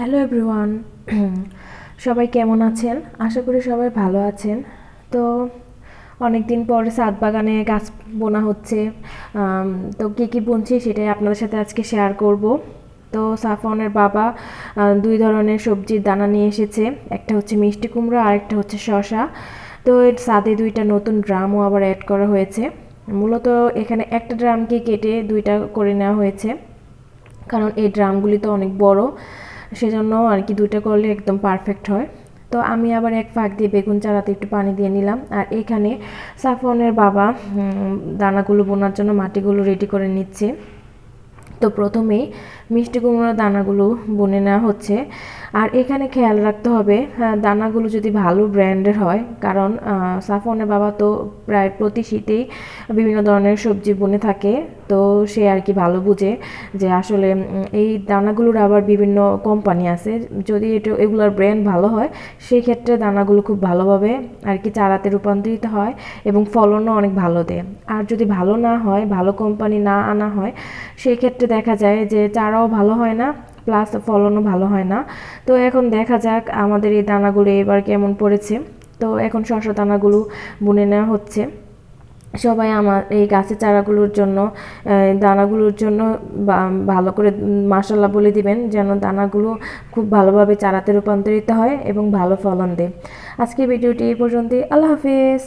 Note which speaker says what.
Speaker 1: Hello everyone. সবাই কেমন আছেন? আশা করি সবাই ভালো আছেন। তো অনেক দিন পর ছাদ বাগানে গাছ বোনা হচ্ছে। আম, তো কী কী বুনছি সেটাই আপনাদের সাথে আজকে শেয়ার করব। তো সাফওয়ানের বাবা দুই ধরনের সবজির দানা নিয়ে এসেছে। একটা হচ্ছে মিষ্টি কুমড়া আর একটা হচ্ছে শসা। তো এর ছাদে দুইটা নতুন ড্রামও আবার অ্যাড করা হয়েছে। মূলত এখানে একটা ড্রামকে কেটে দুইটা করে নেওয়া হয়েছে, কারণ এই ড্রামগুলি তো অনেক বড়, সেজন্য আর কি দুইটা করলে একদম পারফেক্ট হয়। তো আমি আবার এক ফাঁক দিয়ে বেগুন চারাতে একটু পানি দিয়ে নিলাম, আর এখানে সাফওয়ানের বাবা দানাগুলো বোনার জন্য মাটিগুলো রেডি করে নিচ্ছে। তো প্রথমেই মিষ্টি কুমড়োর দানাগুলো বুনে নেওয়া হচ্ছে। আর এখানে খেয়াল রাখতে হবে দানাগুলো যদি ভালো ব্র্যান্ডের হয়, কারণ সাফওয়ানের বাবা তো প্রায় প্রতি শীতেই বিভিন্ন ধরনের সবজি বুনে থাকে। তো সে আর কি ভালো বুঝে যে আসলে এই দানাগুলোর আবার বিভিন্ন কোম্পানি আছে, যদি এগুলোর ব্র্যান্ড ভালো হয় সেই ক্ষেত্রে দানাগুলো খুব ভালোভাবে আর কি চারাতে রূপান্তরিত হয় এবং ফলনও অনেক ভালো দেয়। আর যদি ভালো না হয়, ভালো কোম্পানি না আনা হয়, সেই ক্ষেত্রে দেখা যায় যে চারাও ভালো হয় না, প্লাস ফলনও ভালো হয় না। তো এখন দেখা যাক আমাদের এই দানাগুলো এবার কেমন পড়েছে। তো এখন শসা দানাগুলো বুনে নেওয়া হচ্ছে। সবাই আমার এই গাছের চারাগুলোর জন্য, দানাগুলোর জন্য ভালো করে মাশাল্লাহ বলে দিবেন, যেন দানাগুলো খুব ভালোভাবে চারাতে রূপান্তরিত হয় এবং ভালো ফলন দেয়। আজকে ভিডিওটি এই পর্যন্তই। আল্লাহ হাফেজ।